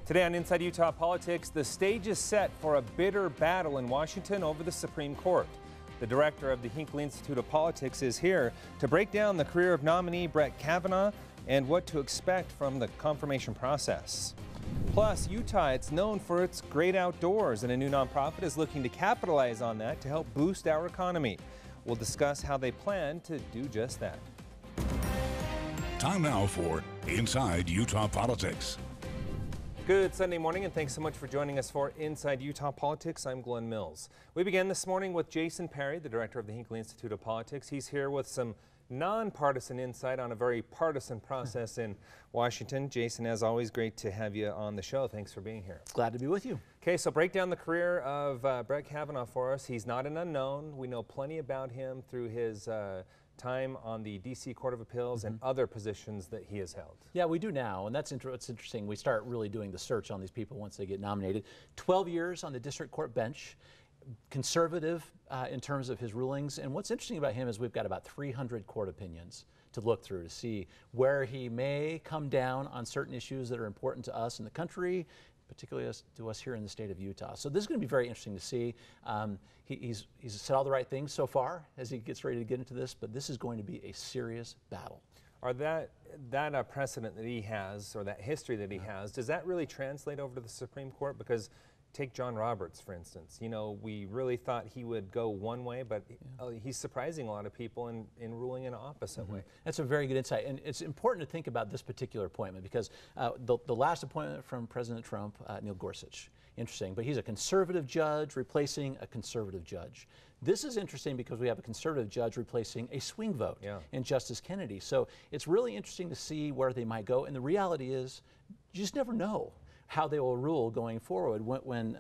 Today on Inside Utah Politics, the stage is set for a bitter battle in Washington over the Supreme Court. The director of the Hinckley Institute of Politics is here to break down the career of nominee Brett Kavanaugh and what to expect from the confirmation process. Plus, Utah, it's known for its great outdoors, and a new nonprofit is looking to capitalize on that to help boost our economy. We'll discuss how they plan to do just that. Time now for Inside Utah Politics. Good Sunday morning, and thanks so much for joining us for Inside Utah Politics. I'm Glenn Mills. We begin this morning with Jason Perry, the director of the Hinckley Institute of Politics. He's here with some nonpartisan insight on a very partisan process in Washington. Jason, as always, great to have you on the show. Thanks for being here. Glad to be with you. Okay, so break down the career of Brett Kavanaugh for us. He's not an unknown. We know plenty about him through his time on the D.C. Court of Appeals and other positions that he has held. Yeah, we do now, and that's what's interesting. We start really doing the search on these people once they get nominated. 12 years on the district court bench, conservative in terms of his rulings, and what's interesting about him is we've got about 300 court opinions to look through to see where he may come down on certain issues that are important to us in the country, particularly to us here in the state of Utah. So this is going to be very interesting to see. He's said all the right things so far as he gets ready to get into this, but this is going to be a serious battle. Are that precedent that he has, or that history that he has, does that really translate over to the Supreme Court? Because take John Roberts, for instance. You know, we really thought he would go one way, but he's surprising a lot of people in ruling in an opposite way. That's a very good insight, and it's important to think about this particular appointment because the last appointment from President Trump, Neil Gorsuch, interesting, but he's a conservative judge replacing a conservative judge. This is interesting because we have a conservative judge replacing a swing vote in Justice Kennedy. So it's really interesting to see where they might go, and the reality is you just never know how they will rule going forward. When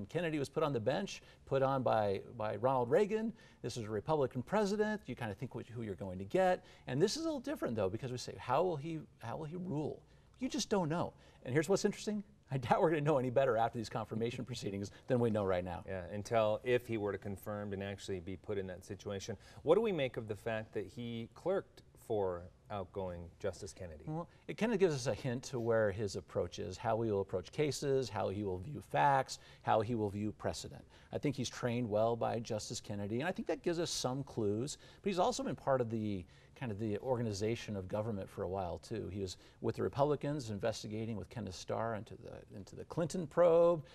Kennedy was put on the bench, put on by Ronald Reagan, this is a Republican president, you kind of think who you're going to get. And this is a little different though, because we say, how will he rule? You just don't know. And here's what's interesting. I doubt we're going to know any better after these confirmation proceedings than we know right now. Yeah, until if he were to confirm and actually be put in that situation. What do we make of the fact that he clerked for outgoing Justice Kennedy? Well, it kind of gives us a hint to where his approach is, how he will approach cases, how he will view facts, how he will view precedent. I think he's trained well by Justice Kennedy, and I think that gives us some clues, but he's also been part of the kind of the organization of government for a while too. He was with the Republicans investigating with Kenneth Starr into the Clinton probe.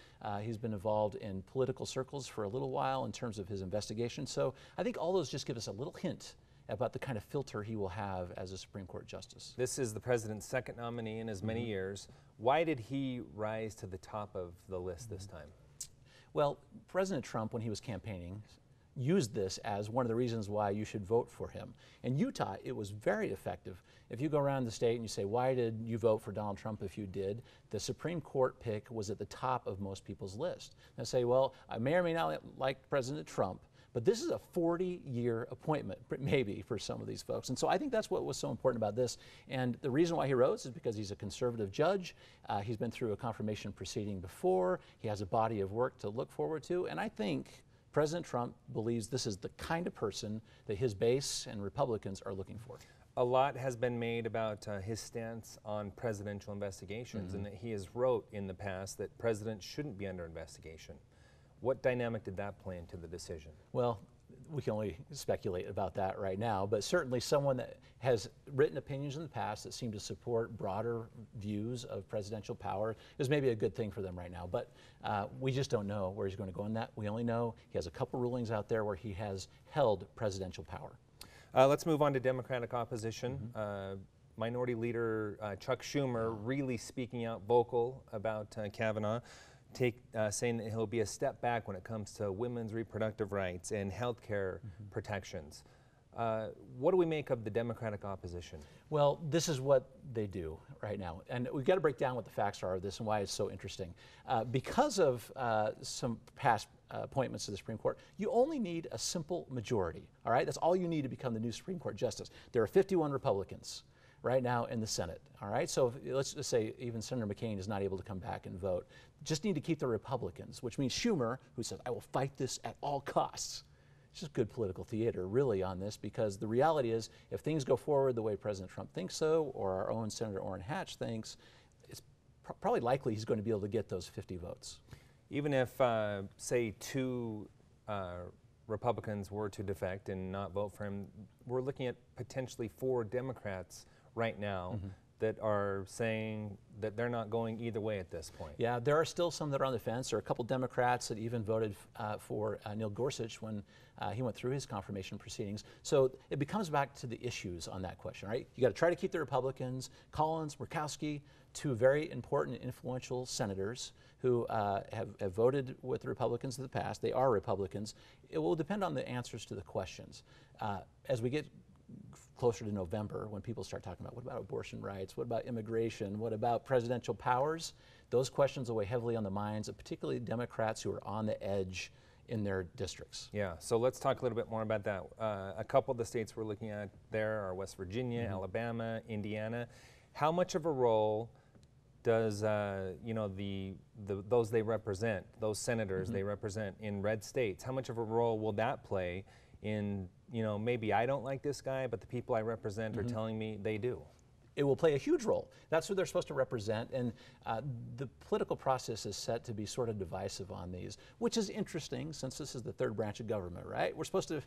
He's been involved in political circles for a little while in terms of his investigation. So I think all those just give us a little hint about the kind of filter he will have as a Supreme Court justice. This is the president's second nominee in as many years. Why did he rise to the top of the list this time? Well, President Trump, when he was campaigning, used this as one of the reasons why you should vote for him. In Utah, it was very effective. If you go around the state and you say, why did you vote for Donald Trump if you did? The Supreme Court pick was at the top of most people's list. They say, well, I may or may not like President Trump, but this is a 40-year appointment, maybe, for some of these folks. And so I think that's what was so important about this. And the reason why he rose is because he's a conservative judge. He's been through a confirmation proceeding before. He has a body of work to look forward to. And I think President Trump believes this is the kind of person that his base and Republicans are looking for. A lot has been made about his stance on presidential investigations and that he has wrote in the past that presidents shouldn't be under investigation. What dynamic did that play into the decision? Well, we can only speculate about that right now, but certainly someone that has written opinions in the past that seem to support broader views of presidential power is maybe a good thing for them right now. But we just don't know where he's going to go in that. We only know he has a couple rulings out there where he has held presidential power. Let's move on to Democratic opposition. Minority Leader Chuck Schumer really speaking out vocal about Kavanaugh. Saying that he'll be a step back when it comes to women's reproductive rights and health care protections. What do we make of the Democratic opposition? Well, this is what they do right now. And we've got to break down what the facts are of this and why it's so interesting. Because of some past appointments to the Supreme Court, you only need a simple majority, all right? That's all you need to become the new Supreme Court justice. There are 51 Republicans right now in the Senate, all right? So let's just say even Senator McCain is not able to come back and vote. Just need to keep the Republicans, which means Schumer, who says, I will fight this at all costs. It's just good political theater, really, on this, because the reality is, if things go forward the way President Trump thinks so, or our own Senator Orrin Hatch thinks, it's probably likely he's going to be able to get those 50 votes. Even if, say, 2 Republicans were to defect and not vote for him, we're looking at potentially 4 Democrats right now that are saying that they're not going either way at this point. Yeah, there are still some that are on the fence. There are a couple Democrats that even voted for Neil Gorsuch when he went through his confirmation proceedings. So it becomes back to the issues on that question, right? You got to try to keep the Republicans, Collins, Murkowski, 2 very important and influential senators who have voted with the Republicans in the past. They are Republicans. It will depend on the answers to the questions. As we get closer to November, when people start talking about what about abortion rights, what about immigration, what about presidential powers, those questions will weigh heavily on the minds of particularly Democrats who are on the edge in their districts. Yeah, so let's talk a little bit more about that. A couple of the states we're looking at there are West Virginia, Alabama, Indiana. How much of a role does you know, those they represent, those senators they represent in red states, how much of a role will that play in, you know, maybe I don't like this guy, but the people I represent are telling me they do? It will play a huge role. That's who they're supposed to represent, and the political process is set to be sort of divisive on these, which is interesting since this is the 3rd branch of government, right? We're supposed to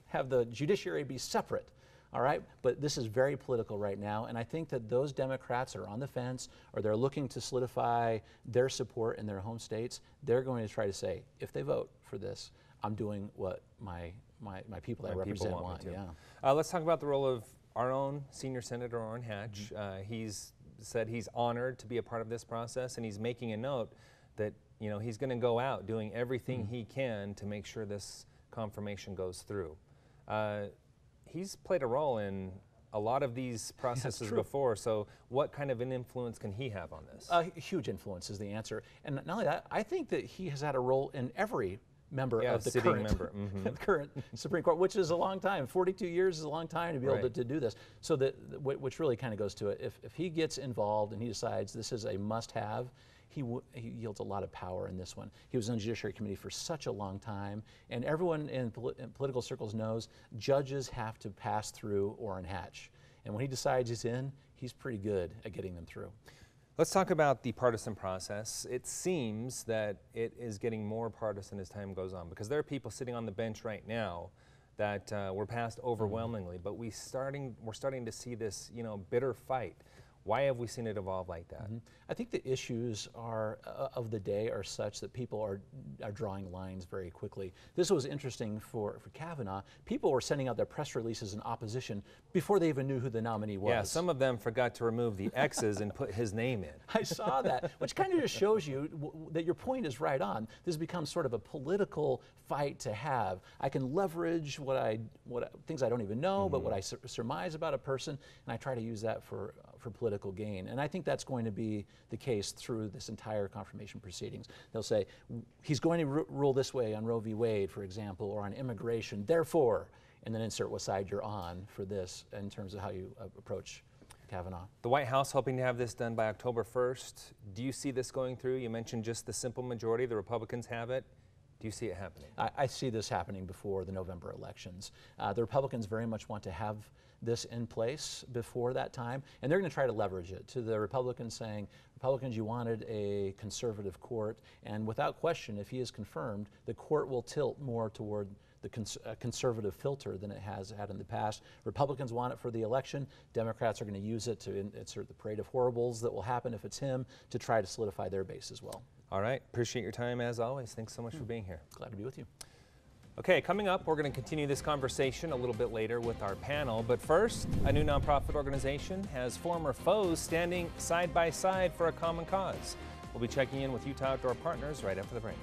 have the judiciary be separate, all right? But this is very political right now, and I think that those Democrats are on the fence or they're looking to solidify their support in their home states. They're going to try to say, if they vote for this, I'm doing what my people that I represent want. Yeah. Let's talk about the role of our own senior senator, Orrin Hatch. He's said he's honored to be a part of this process, and he's making a note that, you know, he's going to go out doing everything he can to make sure this confirmation goes through. He's played a role in a lot of these processes before, so what kind of an influence can he have on this? Huge influence is the answer. And not only that, I think that he has had a role in every member of the current Supreme Court, which is a long time. 42 years is a long time to be able to do this. So which really kind of goes to it. If he gets involved and he decides this is a must-have, he yields a lot of power in this one. He was on the Judiciary Committee for such a long time, and everyone in political circles knows judges have to pass through Orrin Hatch. And when he decides he's in, he's pretty good at getting them through. Let's talk about the partisan process. It seems that it is getting more partisan as time goes on, because there are people sitting on the bench right now that were passed overwhelmingly, but we're starting to see this, you know, bitter fight. Why have we seen it evolve like that? I think the issues are of the day are such that people are drawing lines very quickly. This was interesting for Kavanaugh. People were sending out their press releases in opposition before they even knew who the nominee was. Yeah, some of them forgot to remove the X's and put his name in. I saw that, which kind of just shows you that your point is right on. This becomes sort of a political fight to have. I can leverage things I don't even know, but what I surmise about a person, and I try to use that for political gain. And I think that's going to be the case through this entire confirmation proceedings. They'll say, he's going to rule this way on Roe v. Wade, for example, or on immigration, therefore, and then insert what side you're on for this in terms of how you approach Kavanaugh. The White House hoping to have this done by October 1st. Do you see this going through? You mentioned just the simple majority. The Republicans have it. Do you see it happening? I see this happening before the November elections. The Republicans very much want to have this in place before that time, and they're going to try to leverage it to the Republicans saying, Republicans, you wanted a conservative court, and without question, if he is confirmed, the court will tilt more toward the conservative filter than it has had in the past. Republicans want it for the election. Democrats are going to use it to insert the parade of horribles that will happen if it's him to try to solidify their base as well. All right. Appreciate your time as always. Thanks so much for being here. Glad to be with you. Okay, coming up, we're going to continue this conversation a little bit later with our panel. But first, a new nonprofit organization has former foes standing side by side for a common cause. We'll be checking in with Utah Outdoor Partners right after the break.